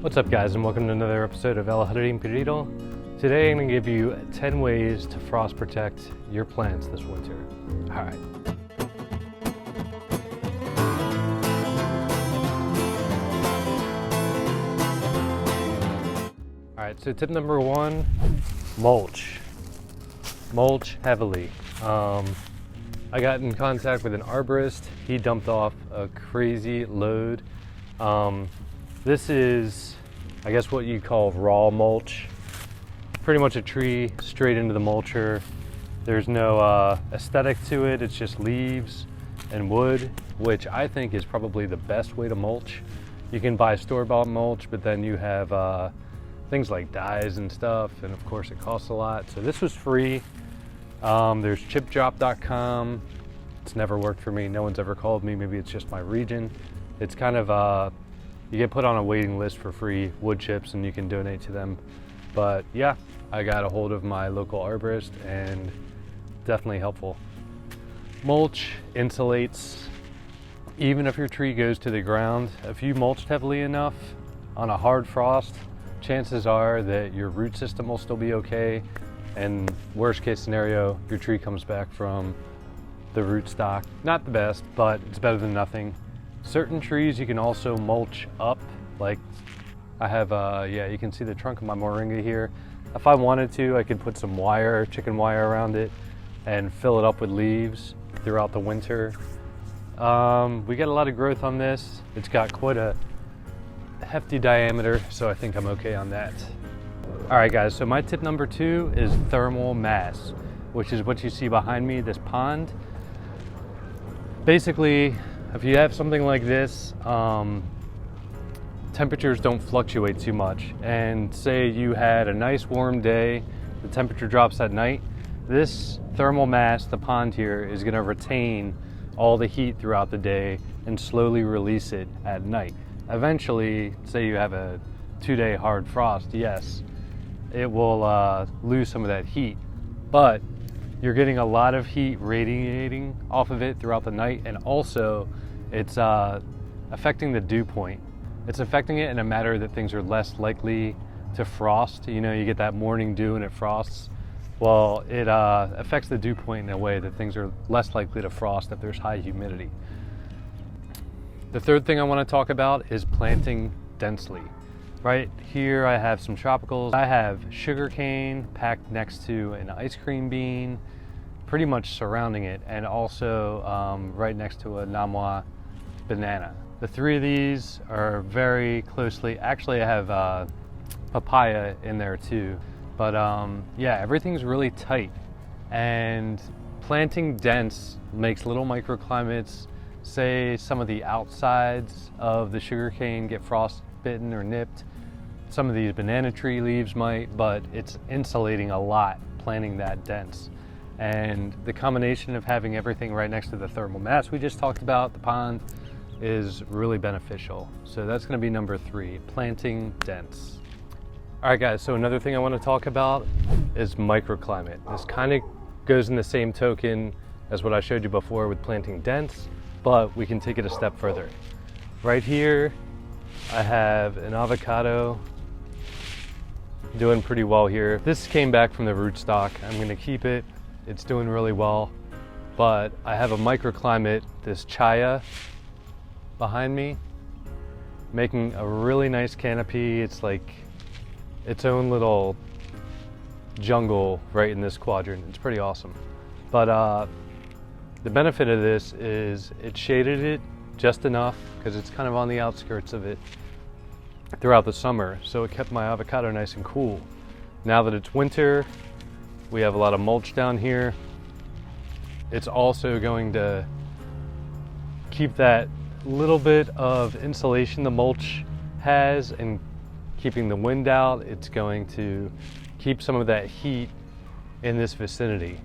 What's up guys, and welcome to another episode of El Jardín Perdido. Today I'm going to give you 10 ways to frost protect your plants this winter. Alright. Alright, so tip number one, mulch. Mulch heavily. I got in contact with an arborist. He dumped off a crazy load. This is, I guess, what you call raw mulch. Pretty much a tree straight into the mulcher. There's no aesthetic to it. It's just leaves and wood, which I think is probably the best way to mulch. You can buy store-bought mulch, but then you have things like dyes and stuff, and of course it costs a lot. So this was free. There's chipdrop.com. It's never worked for me. No one's ever called me. Maybe it's just my region. It's kind of you get put on a waiting list for free wood chips and you can donate to them. But yeah, I got a hold of my local arborist and definitely helpful. Mulch insulates. Even if your tree goes to the ground, if you mulched heavily enough on a hard frost, chances are that your root system will still be okay. And worst case scenario, your tree comes back from the root stock. Not the best, but it's better than nothing. Certain trees you can also mulch up, like I have, you can see the trunk of my moringa here. If I wanted to, I could put some wire, chicken wire around it and fill it up with leaves throughout the winter. We get a lot of growth on this. It's got quite a hefty diameter, so I think I'm okay on that. All right guys, so my tip number two is thermal mass, which is what you see behind me, this pond. Basically, if you have something like this, temperatures don't fluctuate too much. And say you had a nice warm day, the temperature drops at night, this thermal mass, the pond here, is gonna retain all the heat throughout the day and slowly release it at night. Eventually, say you have a 2-day hard frost, yes, it will lose some of that heat, but you're getting a lot of heat radiating off of it throughout the night, and also it's affecting the dew point. It's affecting it in a matter that things are less likely to frost. You know, you get that morning dew and it frosts. Well, it affects the dew point in a way that things are less likely to frost if there's high humidity. The third thing I want to talk about is planting densely. Right here I have some tropicals. I have sugarcane packed next to an ice cream bean, pretty much surrounding it, and also right next to a Namwa banana. The three of these are very closely, actually I have papaya in there too, but yeah, everything's really tight, and planting dense makes little microclimates. Say some of the outsides of the sugarcane get frostbitten or nipped. Some of these banana tree leaves might, but it's insulating a lot, planting that dense. And the combination of having everything right next to the thermal mass we just talked about, the pond, is really beneficial. So that's gonna be number three, planting dense. All right guys, so another thing I wanna talk about is microclimate. This kind of goes in the same token as what I showed you before with planting dense, but we can take it a step further. Right here, I have an avocado doing pretty well here. This came back from the rootstock. I'm gonna keep it. It's doing really well. But I have a microclimate, this chaya behind me, making a really nice canopy. It's like its own little jungle right in this quadrant. It's pretty awesome. But the benefit of this is it shaded it just enough, because it's kind of on the outskirts of it, throughout the summer, so it kept my avocado nice and cool. Now that it's winter, we have a lot of mulch down here. It's also going to keep that little bit of insulation the mulch has, and keeping the wind out. It's going to keep some of that heat in this vicinity.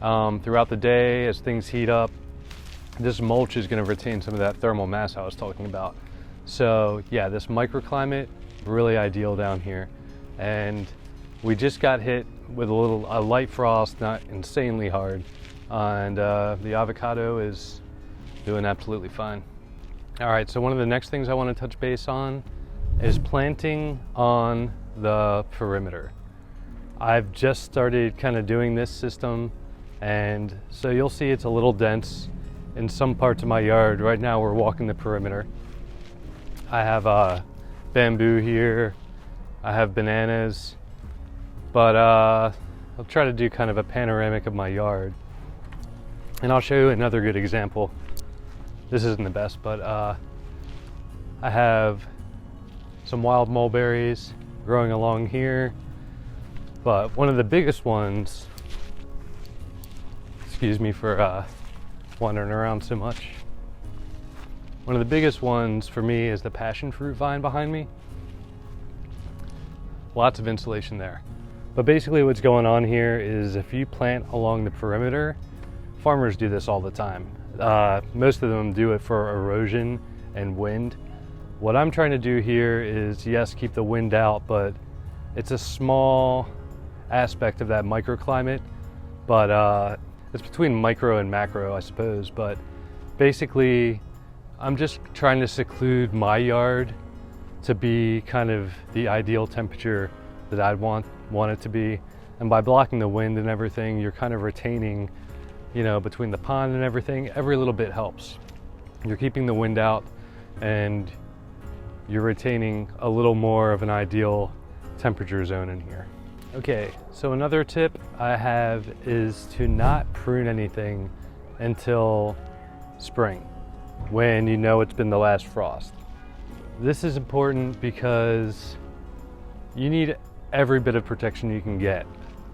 Throughout the day, as things heat up, this mulch is going to retain some of that thermal mass I was talking about. So yeah, this microclimate, really ideal down here. And we just got hit with a light frost, not insanely hard. And the avocado is doing absolutely fine. All right, so one of the next things I want to touch base on is planting on the perimeter. I've just started kind of doing this system, and so you'll see it's a little dense in some parts of my yard. Right now we're walking the perimeter. I have bamboo here, I have bananas, but I'll try to do kind of a panoramic of my yard. And I'll show you another good example. This isn't the best, but I have some wild mulberries growing along here. But one of the biggest ones, excuse me for wandering around so much. One of the biggest ones for me is the passion fruit vine behind me. Lots of insulation there. But basically what's going on here is if you plant along the perimeter, farmers do this all the time. Most of them do it for erosion and wind. What I'm trying to do here is, yes, keep the wind out, but it's a small aspect of that microclimate, but it's between micro and macro, I suppose. But basically, I'm just trying to seclude my yard to be kind of the ideal temperature that I'd want it to be. And by blocking the wind and everything, you're kind of retaining, you know, between the pond and everything, every little bit helps. You're keeping the wind out and you're retaining a little more of an ideal temperature zone in here. Okay, so another tip I have is to not prune anything until spring, when you know it's been the last frost. This is important because you need every bit of protection you can get.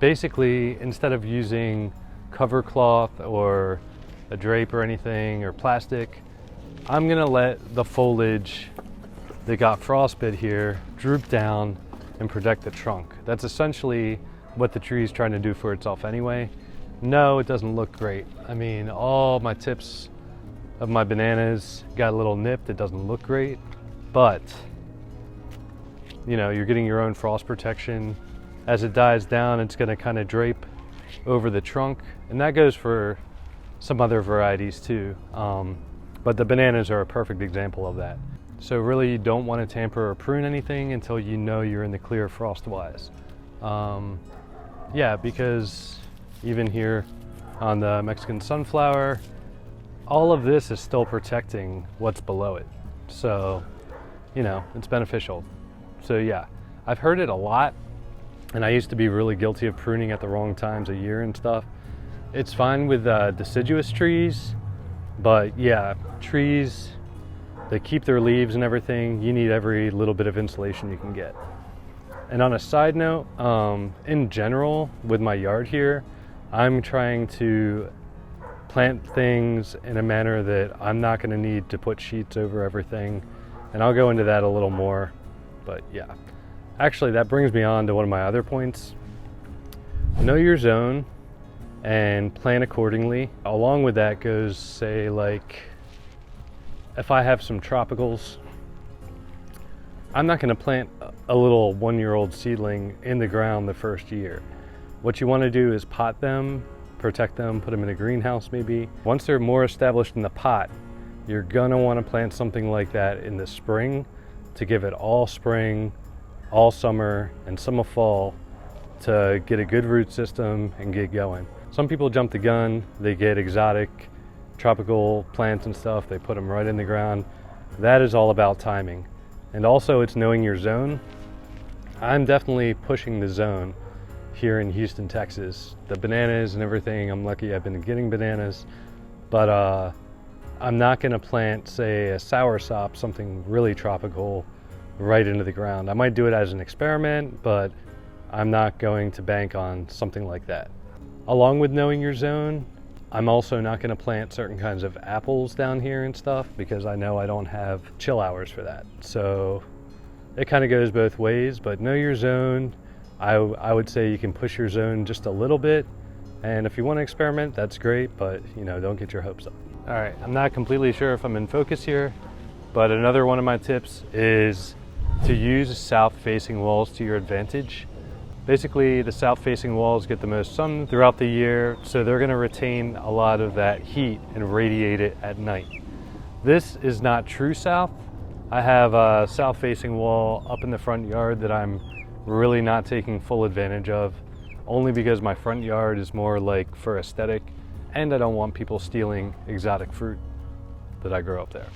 Basically, instead of using cover cloth or a drape or anything or plastic, I'm gonna let the foliage that got frostbit here droop down and protect the trunk. That's essentially what the tree is trying to do for itself anyway. No, it doesn't look great. I mean, all my tips of my bananas got a little nipped. It doesn't look great, but you know, you're getting your own frost protection. As it dies down, it's gonna kind of drape over the trunk, and that goes for some other varieties too. But the bananas are a perfect example of that. So really, you don't want to tamper or prune anything until you know you're in the clear frost-wise. Yeah, because even here on the Mexican sunflower, all of this is still protecting what's below it. So, you know, it's beneficial. So yeah, I've heard it a lot, and I used to be really guilty of pruning at the wrong times of year and stuff. It's fine with deciduous trees, but yeah, trees, they keep their leaves and everything. You need every little bit of insulation you can get. And on a side note, in general, with my yard here, I'm trying to plant things in a manner that I'm not gonna need to put sheets over everything. And I'll go into that a little more, but yeah. Actually, that brings me on to one of my other points. Know your zone and plan accordingly. Along with that goes, say, like, if I have some tropicals, I'm not going to plant a little one-year-old seedling in the ground the first year. What you want to do is pot them, protect them, put them in a greenhouse maybe. Once they're more established in the pot, you're going to want to plant something like that in the spring to give it all spring, all summer, and some of fall to get a good root system and get going. Some people jump the gun, they get exotic tropical plants and stuff, they put them right in the ground. That is all about timing. And also, it's knowing your zone. I'm definitely pushing the zone here in Houston, Texas. The bananas and everything, I'm lucky I've been getting bananas, but I'm not gonna plant, say, a soursop, something really tropical, right into the ground. I might do it as an experiment, but I'm not going to bank on something like that. Along with knowing your zone, I'm also not going to plant certain kinds of apples down here and stuff because I know I don't have chill hours for that. So it kind of goes both ways, but know your zone. I would say you can push your zone just a little bit, and if you want to experiment, that's great, but you know, don't get your hopes up. All right, I'm not completely sure if I'm in focus here, but another one of my tips is to use south-facing walls to your advantage. Basically, the south-facing walls get the most sun throughout the year, so they're going to retain a lot of that heat and radiate it at night. This is not true south, I have a south-facing wall up in the front yard that I'm really not taking full advantage of, only because my front yard is more like for aesthetic, and I don't want people stealing exotic fruit that I grow up there.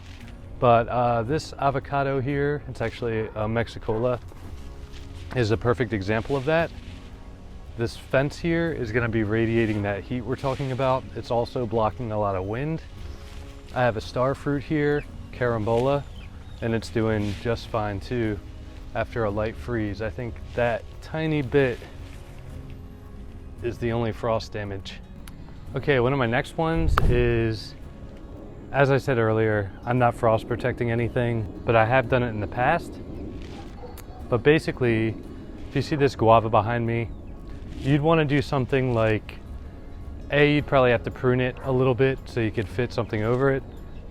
But this avocado here, it's actually a Mexicola, is a perfect example of that. This fence here is going to be radiating that heat we're talking about. It's also blocking a lot of wind. I have a star fruit here, carambola, and it's doing just fine too after a light freeze. I think that tiny bit is the only frost damage. Okay, one of my next ones is, as I said earlier, I'm not frost protecting anything, but I have done it in the past. But basically, if you see this guava behind me, you'd want to do something like, you'd probably have to prune it a little bit so you could fit something over it.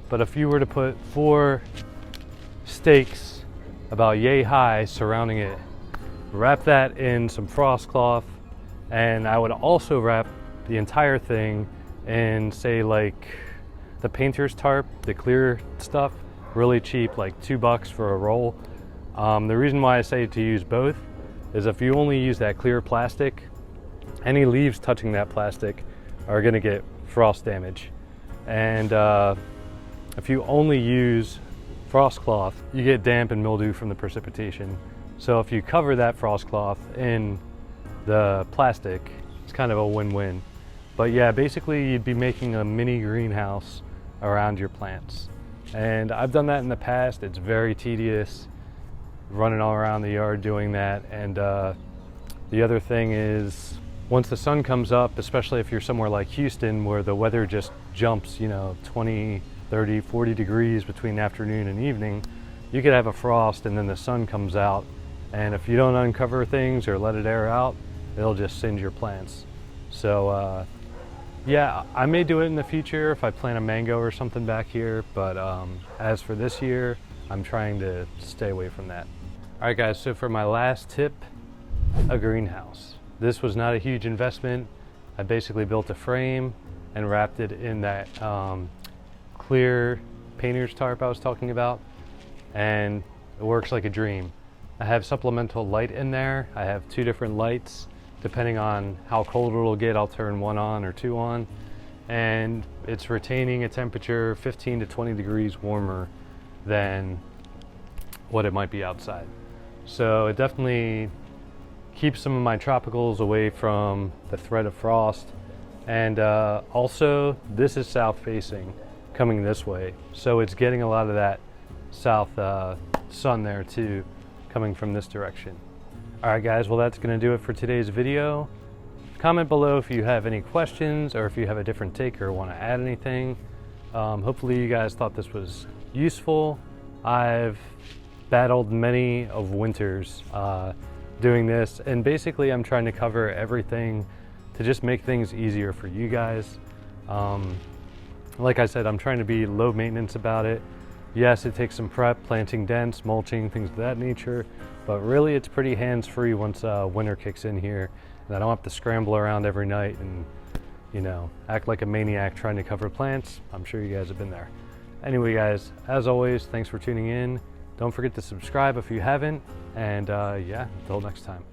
But if you were to put 4 stakes about yay high surrounding it, wrap that in some frost cloth, and I would also wrap the entire thing in, say, like the painter's tarp, the clear stuff, really cheap, like $2 for a roll. The reason why I say to use both is if you only use that clear plastic, any leaves touching that plastic are going to get frost damage. And if you only use frost cloth, you get damp and mildew from the precipitation. So if you cover that frost cloth in the plastic, it's kind of a win-win. But yeah, basically you'd be making a mini greenhouse around your plants. And I've done that in the past. It's very tedious running all around the yard doing that. And the other thing is, once the sun comes up, especially if you're somewhere like Houston where the weather just jumps, 20, 30, 40 degrees between afternoon and evening, you could have a frost and then the sun comes out. And if you don't uncover things or let it air out, it'll just singe your plants. So yeah, I may do it in the future if I plant a mango or something back here. But as for this year, I'm trying to stay away from that. All right guys, so for my last tip, a greenhouse. This was not a huge investment. I basically built a frame and wrapped it in that clear painter's tarp I was talking about, and it works like a dream. I have supplemental light in there. I have 2 different lights. Depending on how cold it'll get, I'll turn 1 on or 2 on. And it's retaining a temperature 15 to 20 degrees warmer than what it might be outside. So it definitely keeps some of my tropicals away from the threat of frost. And also, this is south facing, coming this way. So it's getting a lot of that south sun there too, coming from this direction. All right guys, well that's gonna do it for today's video. Comment below if you have any questions or if you have a different take or wanna add anything. Hopefully you guys thought this was useful. I've battled many of winters doing this, and basically I'm trying to cover everything to just make things easier for you guys. Like I said, I'm trying to be low maintenance about it. Yes, it takes some prep, planting dense, mulching, things of that nature, but really it's pretty hands-free once winter kicks in here, and I don't have to scramble around every night and act like a maniac trying to cover plants. I'm sure you guys have been there. Anyway guys, as always, thanks for tuning in. Don't forget to subscribe if you haven't, and yeah, until next time.